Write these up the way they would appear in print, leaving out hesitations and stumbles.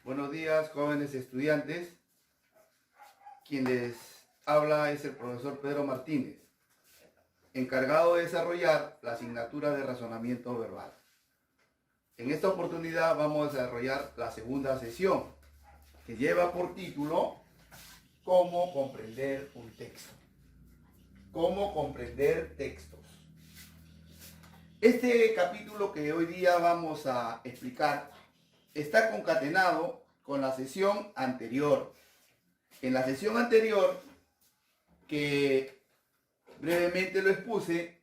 Buenos días, jóvenes estudiantes. Quien les habla es el profesor Pedro Martínez, encargado de desarrollar la asignatura de razonamiento verbal. En esta oportunidad vamos a desarrollar la segunda sesión, que lleva por título ¿Cómo comprender un texto? ¿Cómo comprender textos? Este capítulo que hoy día vamos a explicar está concatenado con la sesión anterior. En la sesión anterior, que brevemente lo expuse,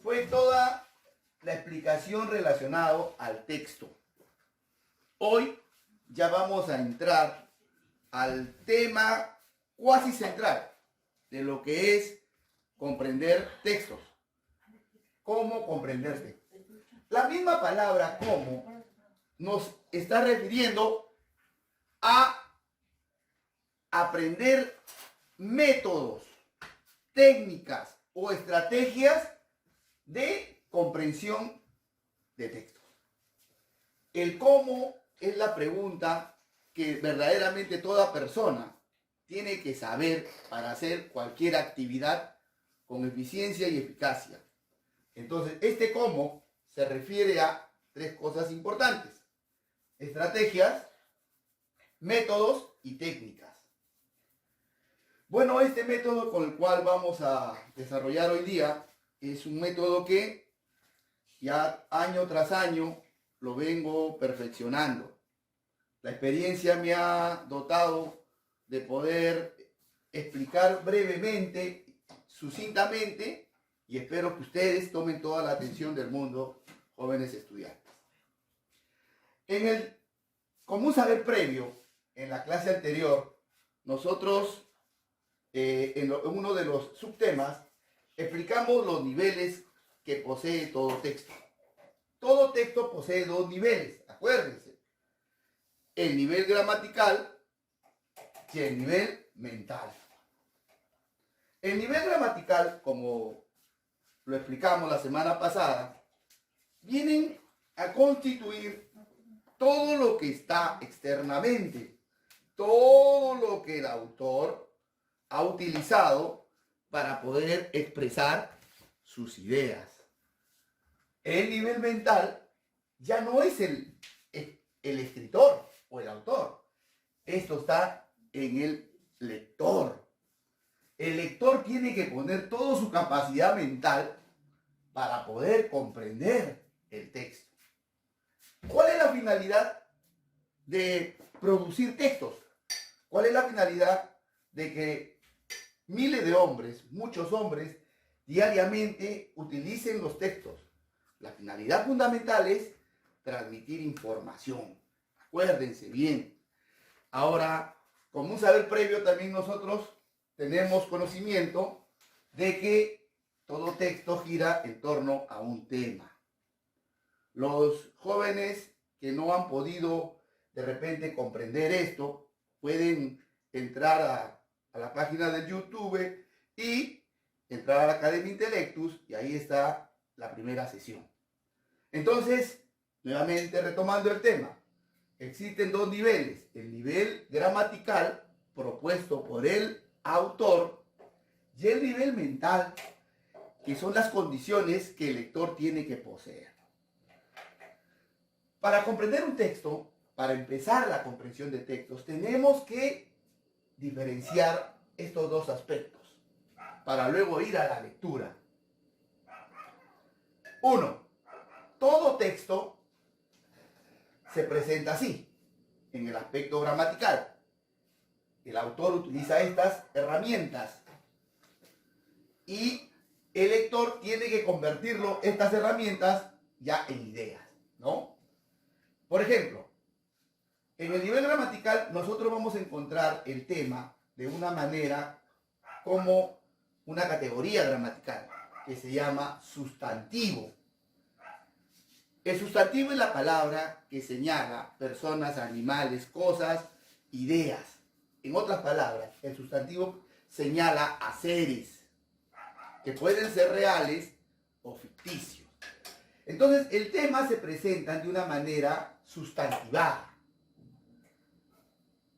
fue toda la explicación relacionada al texto. Hoy ya vamos a entrar al tema cuasi central de lo que es comprender textos. ¿Cómo comprender textos? La misma palabra "cómo" nos está refiriendo a aprender métodos, técnicas o estrategias de comprensión de textos. El cómo es la pregunta que verdaderamente toda persona tiene que saber para hacer cualquier actividad con eficiencia y eficacia. Entonces, este cómo se refiere a tres cosas importantes: estrategias, métodos y técnicas. Bueno, este método con el cual vamos a desarrollar hoy día es un método que ya año tras año lo vengo perfeccionando. La experiencia me ha dotado de poder explicar brevemente, sucintamente, y espero que ustedes tomen toda la atención del mundo, jóvenes estudiantes. Como un saber previo, en la clase anterior, nosotros en uno de los subtemas explicamos los niveles que posee todo texto. Todo texto posee dos niveles, acuérdense: el nivel gramatical y el nivel mental. El nivel gramatical, como lo explicamos la semana pasada, vienen a constituir todo lo que está externamente, todo lo que el autor ha utilizado para poder expresar sus ideas. El nivel mental ya no es el escritor o el autor. Esto está en el lector. El lector tiene que poner toda su capacidad mental para poder comprender el texto. ¿Cuál es la finalidad de producir textos? ¿Cuál es la finalidad de que miles de hombres, muchos hombres, diariamente utilicen los textos? La finalidad fundamental es transmitir información. Acuérdense bien. Ahora, como un saber previo, también nosotros tenemos conocimiento de que todo texto gira en torno a un tema. Los jóvenes que no han podido de repente comprender esto pueden entrar a la página de YouTube y entrar a la Academia Intellectus, y ahí está la primera sesión. Entonces, nuevamente retomando el tema, existen dos niveles: el nivel gramatical propuesto por el autor y el nivel mental, que son las condiciones que el lector tiene que poseer. Para comprender un texto, para empezar la comprensión de textos, tenemos que diferenciar estos dos aspectos para luego ir a la lectura. 1. Todo texto se presenta así, en el aspecto gramatical. El autor utiliza estas herramientas y el lector tiene que convertirlo, estas herramientas, ya en ideas, ¿no? Por ejemplo, en el nivel gramatical nosotros vamos a encontrar el tema de una manera como una categoría gramatical que se llama sustantivo. El sustantivo es la palabra que señala personas, animales, cosas, ideas. En otras palabras, el sustantivo señala haceres que pueden ser reales o ficticios. Entonces, el tema se presenta de una manera sustantivada.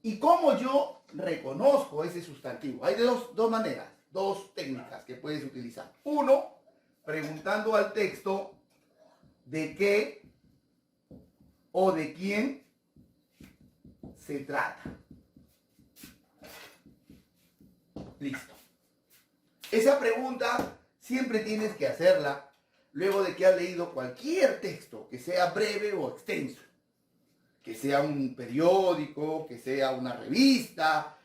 ¿Y cómo yo reconozco ese sustantivo? Hay dos maneras, dos técnicas que puedes utilizar. Uno, preguntando al texto de qué o de quién se trata. Listo. Esa pregunta siempre tienes que hacerla luego de que has leído cualquier texto, que sea breve o extenso, que sea un periódico, que sea una revista,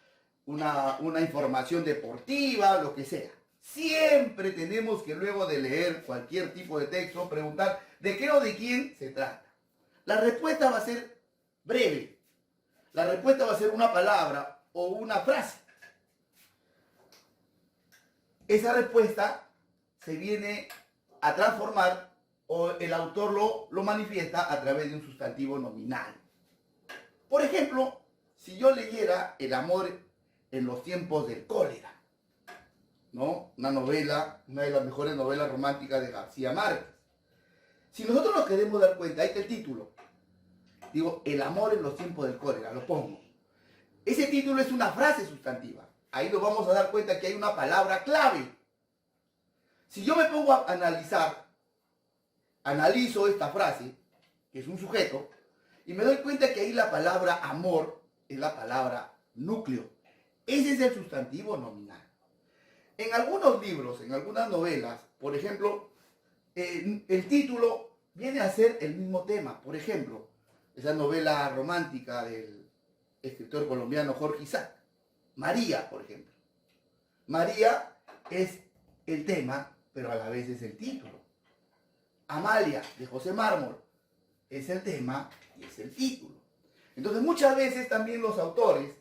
una información deportiva, lo que sea. Siempre tenemos que luego de leer cualquier tipo de texto preguntar de qué o de quién se trata. La respuesta va a ser breve. La respuesta va a ser una palabra o una frase. Esa respuesta se viene a transformar o el autor lo manifiesta a través de un sustantivo nominal. Por ejemplo, si yo leyera El amor en los tiempos del cólera, ¿no? Una novela, una de las mejores novelas románticas de García Márquez. Si nosotros nos queremos dar cuenta, ahí está el título. Digo, El amor en los tiempos del cólera, lo pongo. Ese título es una frase sustantiva. Ahí nos vamos a dar cuenta que hay una palabra clave. Si yo me pongo a analizo esta frase, que es un sujeto, y me doy cuenta que ahí la palabra amor es la palabra núcleo. Ese es el sustantivo nominal. En algunos libros, en algunas novelas, por ejemplo, el título viene a ser el mismo tema. Por ejemplo, esa novela romántica del escritor colombiano Jorge Isaac, María, por ejemplo. María es el tema, pero a la vez es el título. Amalia, de José Mármol, es el tema y es el título. Entonces muchas veces también los autores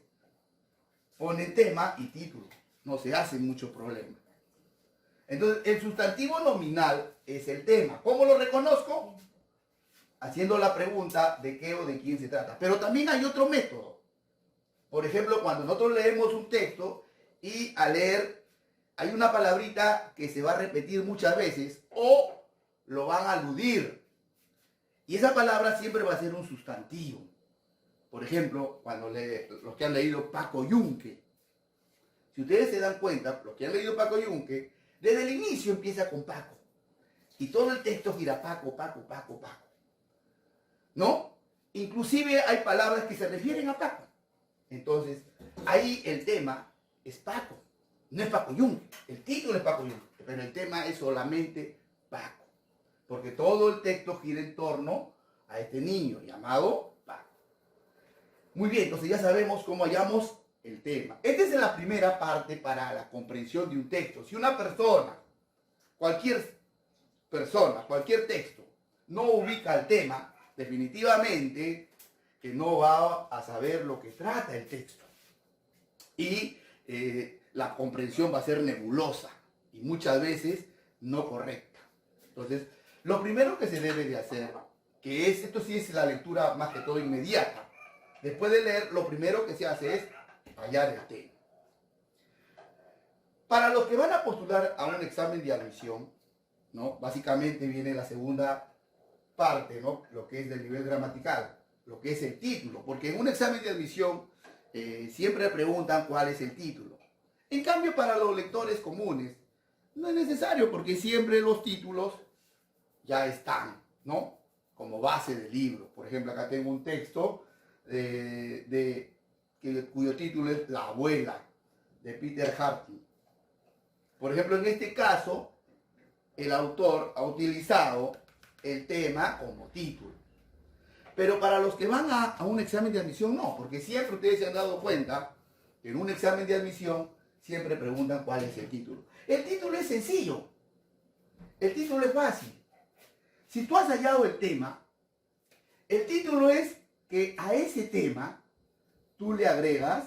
ponen tema y título. No se hace mucho problema. Entonces el sustantivo nominal es el tema. ¿Cómo lo reconozco? Haciendo la pregunta de qué o de quién se trata. Pero también hay otro método. Por ejemplo, cuando nosotros leemos un texto y al leer hay una palabrita que se va a repetir muchas veces o lo van a aludir. Y esa palabra siempre va a ser un sustantivo. Por ejemplo, cuando los que han leído Paco Yunque. Si ustedes se dan cuenta, los que han leído Paco Yunque, desde el inicio empieza con Paco. Y todo el texto gira Paco, Paco, Paco, Paco. ¿No? Inclusive hay palabras que se refieren a Paco. Entonces, ahí el tema es Paco. No es Paco Yunque. El título es Paco Yunque, pero el tema es solamente Paco. Porque todo el texto gira en torno a este niño llamado Paco. Muy bien, entonces ya sabemos cómo hallamos el tema. Esta es la primera parte para la comprensión de un texto. Si una persona, cualquier texto, no ubica el tema, definitivamente que no va a saber lo que trata el texto. Y la comprensión va a ser nebulosa y muchas veces no correcta. Entonces, lo primero que se debe de hacer, esto sí es la lectura más que todo inmediata. Después de leer, lo primero que se hace es hallar el tema. Para los que van a postular a un examen de admisión, ¿no? Básicamente viene la segunda parte, ¿no? Lo que es del nivel gramatical, lo que es el título, porque en un examen de admisión siempre preguntan cuál es el título. En cambio, para los lectores comunes, no es necesario, porque siempre los títulos ya están, ¿no? Como base del libro. Por ejemplo, acá tengo un texto cuyo título es La abuela, de Peter Harting. Por ejemplo, en este caso, el autor ha utilizado el tema como título. Pero para los que van a un examen de admisión, no, porque siempre ustedes se han dado cuenta que en un examen de admisión siempre preguntan cuál es el título. El título es sencillo, el título es fácil. Si tú has hallado el tema, el título es que a ese tema tú le agregas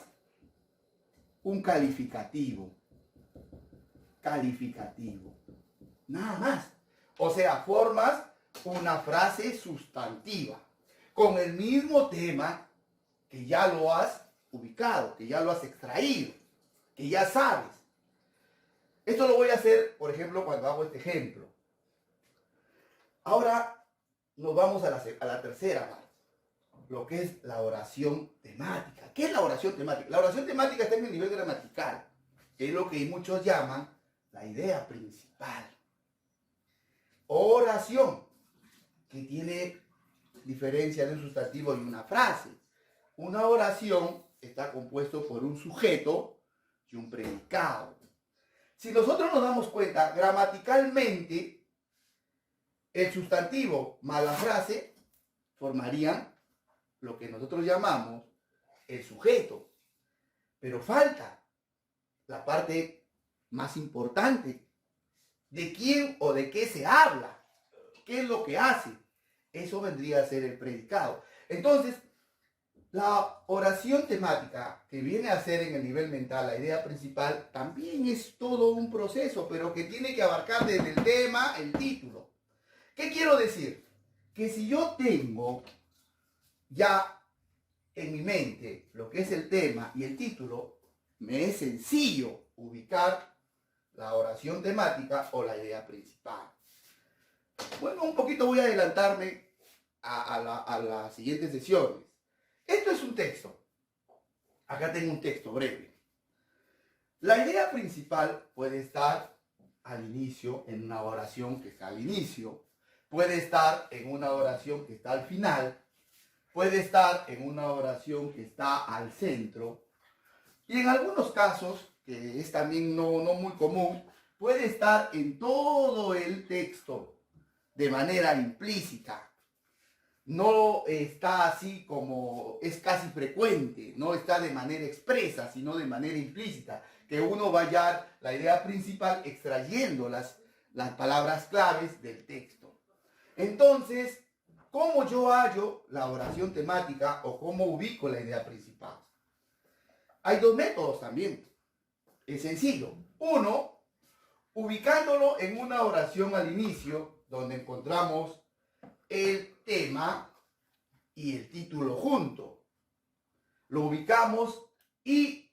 un calificativo. Calificativo. Nada más. O sea, formas una frase sustantiva con el mismo tema que ya lo has ubicado, que ya lo has extraído, que ya sabes. Esto lo voy a hacer, por ejemplo, cuando hago este ejemplo. Ahora nos vamos a la tercera parte. lo que es la oración temática. ¿Qué es la oración temática? La oración temática está en el nivel gramatical, que es lo que muchos llaman la idea principal. Oración, que tiene diferencia de un sustantivo y una frase. Una oración está compuesto por un sujeto y un predicado. Si nosotros nos damos cuenta, gramaticalmente, el sustantivo más la frase formarían lo que nosotros llamamos el sujeto. Pero falta la parte más importante. ¿De quién o de qué se habla? ¿Qué es lo que hace? Eso vendría a ser el predicado. Entonces, la oración temática que viene a ser en el nivel mental, la idea principal, también es todo un proceso, pero que tiene que abarcar desde el tema, el título. ¿Qué quiero decir? Que si yo tengo ya en mi mente lo que es el tema y el título, me es sencillo ubicar la oración temática o la idea principal. Bueno, un poquito voy a adelantarme a las siguientes sesiones. Esto es un texto. Acá tengo un texto breve. La idea principal puede estar al inicio, en una oración que está al inicio. Puede estar en una oración que está al final. Puede estar en una oración que está al centro. Y en algunos casos, que es también no muy común, puede estar en todo el texto de manera implícita. No está así como es casi frecuente, no está de manera expresa, sino de manera implícita, que uno va a hallar la idea principal extrayendo las palabras claves del texto. Entonces, ¿cómo yo hallo la oración temática o cómo ubico la idea principal? Hay dos métodos también. Es sencillo. Uno, ubicándolo en una oración al inicio, donde encontramos el tema y el título junto. Lo ubicamos y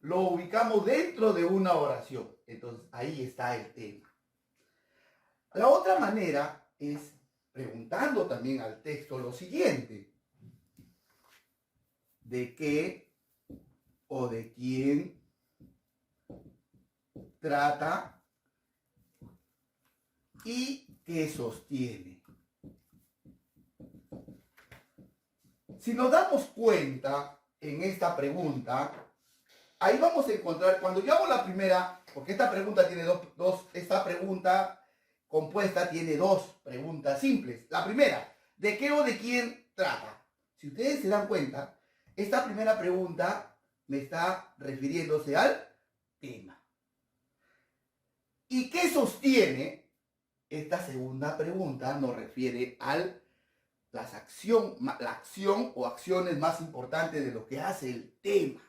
lo ubicamos dentro de una oración. Entonces, ahí está el tema. La otra manera es preguntando también al texto lo siguiente. ¿De qué o de quién trata y qué sostiene? Si nos damos cuenta en esta pregunta, ahí vamos a encontrar, cuando yo hago la primera, porque esta pregunta tiene esta pregunta compuesta tiene dos preguntas simples. La primera, ¿de qué o de quién trata? Si ustedes se dan cuenta, esta primera pregunta me está refiriéndose al tema. ¿Y qué sostiene? Esta segunda pregunta nos refiere al la acción o acciones más importantes de lo que hace el tema.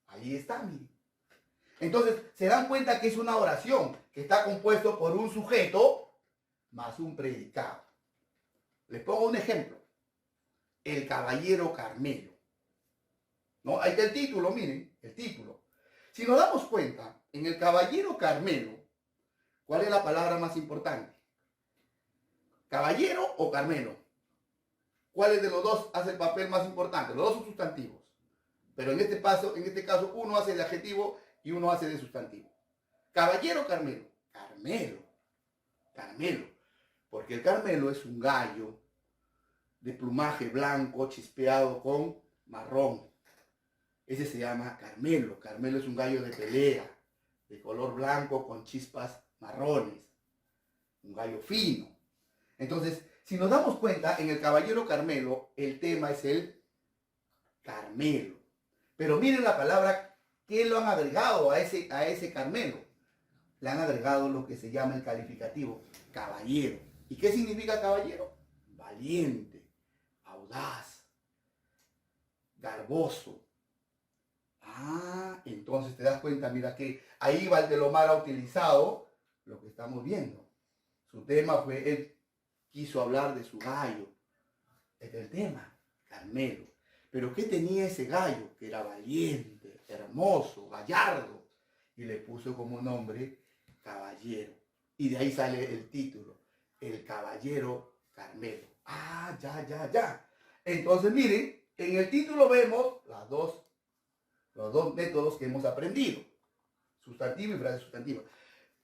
Ahí está, miren. Entonces, se dan cuenta que es una oración que está compuesto por un sujeto más un predicado. Les pongo un ejemplo. El caballero Carmelo. ¿No? Ahí está el título, miren, el título. Si nos damos cuenta, en el caballero Carmelo, ¿cuál es la palabra más importante? ¿Caballero o Carmelo? ¿Cuáles de los dos hace el papel más importante? Los dos son sustantivos. Pero en este caso, uno hace de adjetivo y uno hace de sustantivo. Caballero Carmelo. Carmelo. Carmelo. Porque el Carmelo es un gallo de plumaje blanco chispeado con marrón. Ese se llama Carmelo. Carmelo es un gallo de pelea, de color blanco con chispas marrones. Un gallo fino. Entonces, si nos damos cuenta, en el caballero Carmelo, el tema es el Carmelo. Pero miren la palabra que lo han agregado a ese Carmelo. Le han agregado lo que se llama el calificativo, caballero. ¿Y qué significa caballero? Valiente, audaz, garboso. Ah, entonces te das cuenta, mira que ahí Valdelomar ha utilizado lo que estamos viendo. Su tema fue, él quiso hablar de su gallo. Es el tema, Carmelo. Pero ¿qué tenía ese gallo? Que era valiente, hermoso, gallardo. Y le puso como nombre caballero. Y de ahí sale el título, el caballero Carmelo. Ah, ya. Entonces, miren, en el título vemos los dos métodos que hemos aprendido. Sustantivo y frase sustantiva.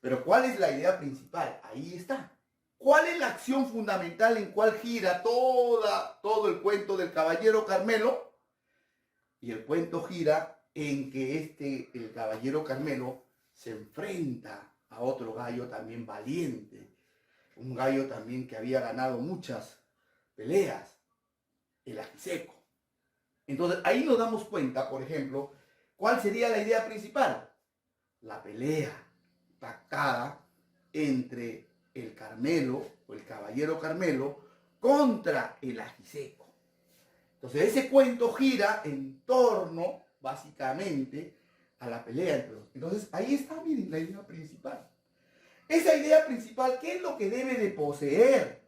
Pero ¿cuál es la idea principal? Ahí está. ¿Cuál es la acción fundamental en cual gira todo el cuento del caballero Carmelo? Y el cuento gira en que el caballero Carmelo se enfrenta a otro gallo también valiente. Un gallo también que había ganado muchas peleas, el Ajiseco. Entonces ahí nos damos cuenta, por ejemplo, ¿cuál sería la idea principal? La pelea pactada entre el Carmelo o el caballero Carmelo contra el Ajiseco. Entonces ese cuento gira en torno, básicamente, a la pelea entre los. Entonces ahí está, miren, la idea principal. Esa idea principal, ¿qué es lo que debe de poseer?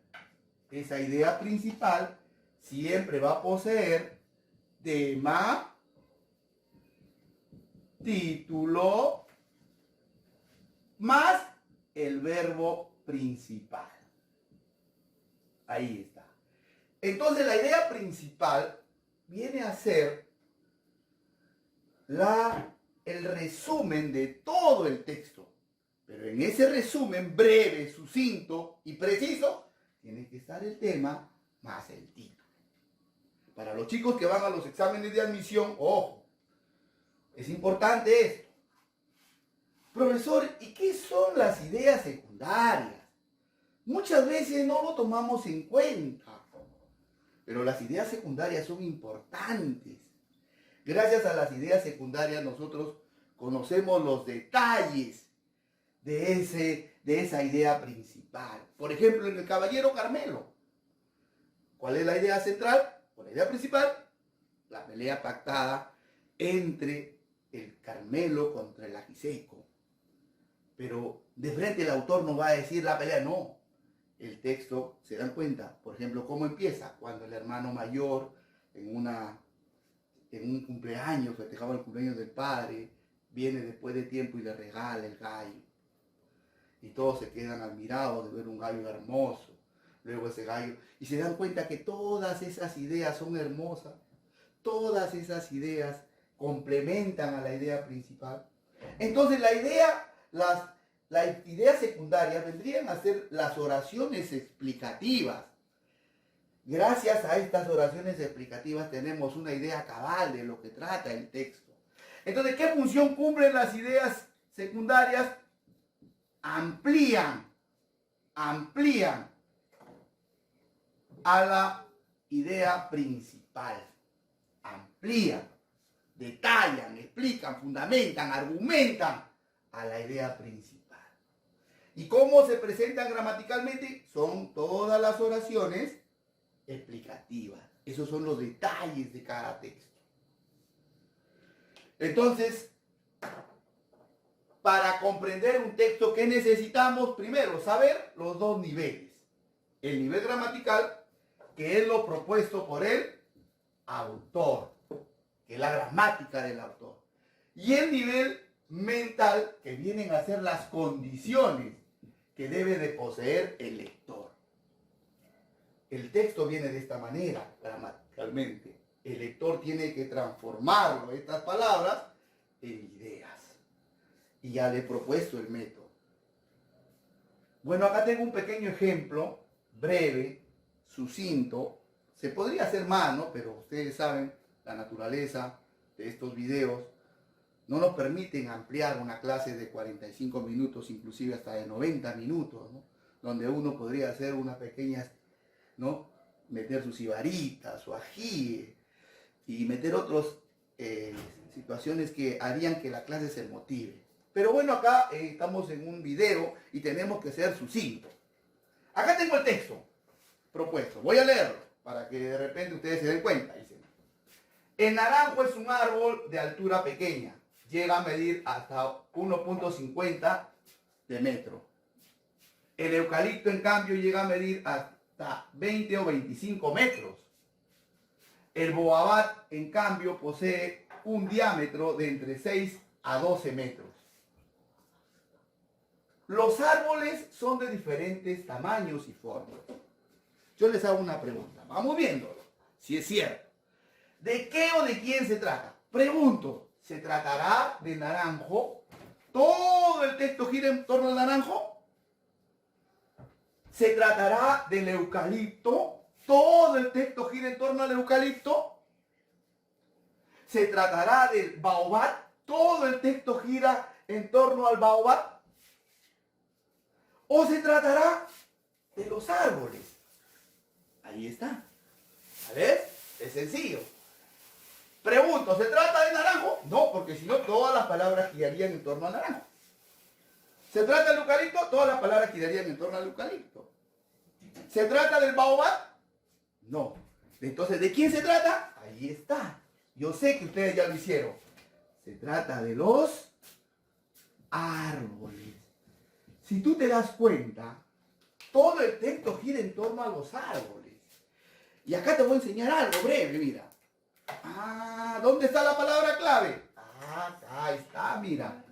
Esa idea principal siempre va a poseer tema, título, más el verbo principal. Ahí está. Entonces la idea principal viene a ser el resumen de todo el texto. Pero en ese resumen breve, sucinto y preciso, tiene que estar el tema más el título. Para los chicos que van a los exámenes de admisión, ojo, es importante esto. Profesor, ¿y qué son las ideas secundarias? Muchas veces no lo tomamos en cuenta, pero las ideas secundarias son importantes. Gracias a las ideas secundarias nosotros conocemos los detalles de esa idea principal. Por ejemplo, en el caballero Carmelo, ¿cuál es la idea central? O la idea principal, la pelea pactada entre el Carmelo contra el Ajiseco. Pero de frente el autor no va a decir la pelea, no. El texto, ¿se dan cuenta? Por ejemplo, ¿cómo empieza? Cuando el hermano mayor en un cumpleaños, festejaba el cumpleaños del padre, viene después de tiempo y le regala el gallo. Y todos se quedan admirados de ver un gallo hermoso. Luego ese gallo, y se dan cuenta que todas esas ideas son hermosas. Todas esas ideas complementan a la idea principal. Entonces las ideas secundarias vendrían a ser las oraciones explicativas. Gracias a estas oraciones explicativas tenemos una idea cabal de lo que trata el texto. Entonces, ¿qué función cumplen las ideas secundarias? Amplían a la idea principal. Amplían, detallan, explican, fundamentan, argumentan a la idea principal. ¿Y cómo se presentan gramaticalmente? Son todas las oraciones explicativas. Esos son los detalles de cada texto. Entonces, para comprender un texto, ¿qué necesitamos? Primero, saber los dos niveles. El nivel gramatical, que es lo propuesto por el autor, que es la gramática del autor. Y el nivel mental, que vienen a ser las condiciones que debe de poseer el lector. El texto viene de esta manera, gramaticalmente. El lector tiene que transformarlo, estas palabras, en ideas. Y ya le he propuesto el método. Bueno, acá tengo un pequeño ejemplo, breve, sucinto. Se podría hacer más, ¿no? Pero ustedes saben, la naturaleza de estos videos no nos permiten ampliar una clase de 45 minutos, inclusive hasta de 90 minutos, ¿no? Donde uno podría hacer unas pequeñas, ¿no? Meter su sibarita, su ají, y meter otras situaciones que harían que la clase se motive. Pero bueno, acá estamos en un video y tenemos que ser sucintos. Acá tengo el texto propuesto. Voy a leerlo para que de repente ustedes se den cuenta. Dice, el naranjo es un árbol de altura pequeña. Llega a medir hasta 1.50 de metro. El eucalipto, en cambio, llega a medir hasta 20 o 25 metros. El boabad, en cambio, posee un diámetro de entre 6 a 12 metros. Los árboles son de diferentes tamaños y formas. Yo les hago una pregunta. Vamos viéndolo. si es cierto. ¿De qué o de quién se trata? Pregunto, ¿se tratará de naranjo? ¿Todo el texto gira en torno al naranjo? ¿Se tratará del eucalipto? ¿Todo el texto gira en torno al eucalipto? ¿Se tratará del baobab? ¿Todo el texto gira en torno al baobab? ¿O se tratará de los árboles? Ahí está. ¿Ves? Es sencillo. Pregunto, ¿se trata de naranjo? No, porque si no, todas las palabras girarían en torno al naranjo. ¿Se trata del eucalipto? Todas las palabras girarían en torno al eucalipto. ¿Se trata del baobab? No. Entonces, ¿de quién se trata? Ahí está. Yo sé que ustedes ya lo hicieron. Se trata de los árboles. Si tú te das cuenta, todo el texto gira en torno a los árboles. Y acá te voy a enseñar algo breve, mira. Ah, ¿dónde está la palabra clave? Ah, acá está, mira.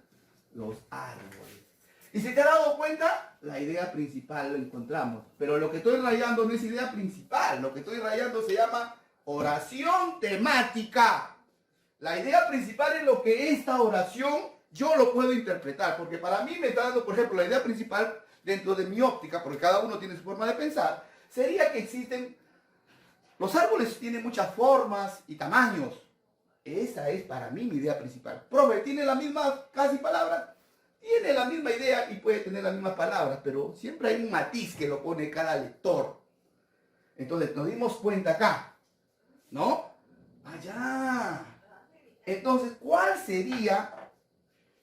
Los árboles. ¿Y si te has dado cuenta? La idea principal lo encontramos. Pero lo que estoy rayando no es idea principal. Lo que estoy rayando se llama oración temática. La idea principal es lo que esta oración yo lo puedo interpretar. Porque para mí me está dando, por ejemplo, la idea principal dentro de mi óptica, porque cada uno tiene su forma de pensar, sería que existen... Los árboles tienen muchas formas y tamaños. Esa es para mí mi idea principal. Profe, ¿tiene las mismas casi palabras? Tiene la misma idea y puede tener las mismas palabras, pero siempre hay un matiz que lo pone cada lector. Entonces nos dimos cuenta acá, ¿no? Allá. Entonces, ¿cuál sería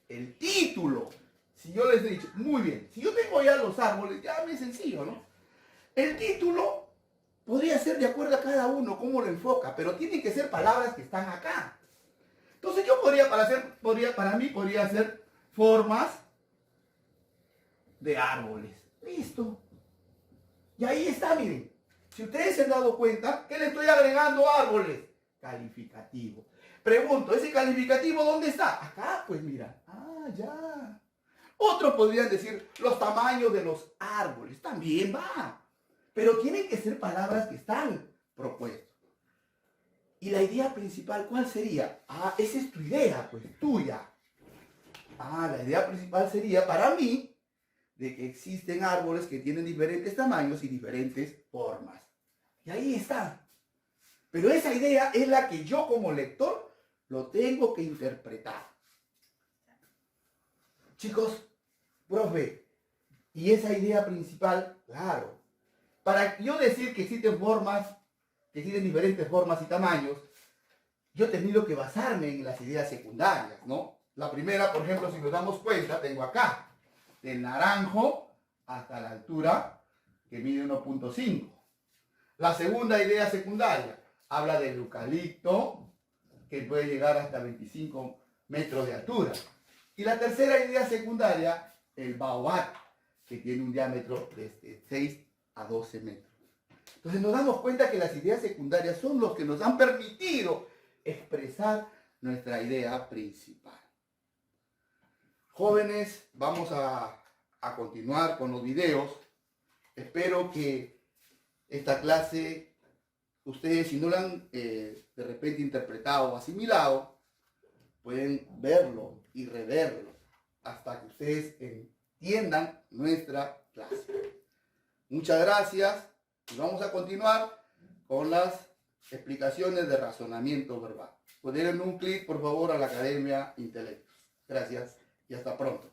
el título? Si yo les he dicho, muy bien, si yo tengo ya los árboles, ya me es sencillo, ¿no? El título podría ser de acuerdo a cada uno, cómo lo enfoca, pero tienen que ser palabras que están acá. Entonces yo para mí podría ser formas de árboles. Listo. Y ahí está, miren. Si ustedes se han dado cuenta, ¿qué le estoy agregando a árboles? Calificativo. Pregunto, ¿ese calificativo dónde está? Acá, pues mira. Ah, ya. Otros podrían decir los tamaños de los árboles. También va. Pero tienen que ser palabras que están propuestas. Y la idea principal, ¿cuál sería? Ah, esa es tu idea, pues tuya. Ah, la idea principal sería, para mí, de que existen árboles que tienen diferentes tamaños y diferentes formas. Y ahí está. Pero esa idea es la que yo como lector lo tengo que interpretar. Chicos, profe, y esa idea principal, claro. Para yo decir que existen formas, que existen diferentes formas y tamaños, yo he tenido que basarme en las ideas secundarias, ¿no? La primera, por ejemplo, si nos damos cuenta, tengo acá, del naranjo hasta la altura que mide 1.5. La segunda idea secundaria habla del eucalipto, que puede llegar hasta 25 metros de altura. Y la tercera idea secundaria, el baobab, que tiene un diámetro de 6 a 12 metros. Entonces nos damos cuenta que las ideas secundarias son los que nos han permitido expresar nuestra idea principal. Jóvenes, vamos a continuar con los videos. Espero que esta clase, ustedes si no la han de repente interpretado o asimilado, pueden verlo y reverlo hasta que ustedes entiendan nuestra clase. Muchas gracias y vamos a continuar con las explicaciones de razonamiento verbal. Pueden darle un clic, por favor, a la Academia Intelectos. Gracias y hasta pronto.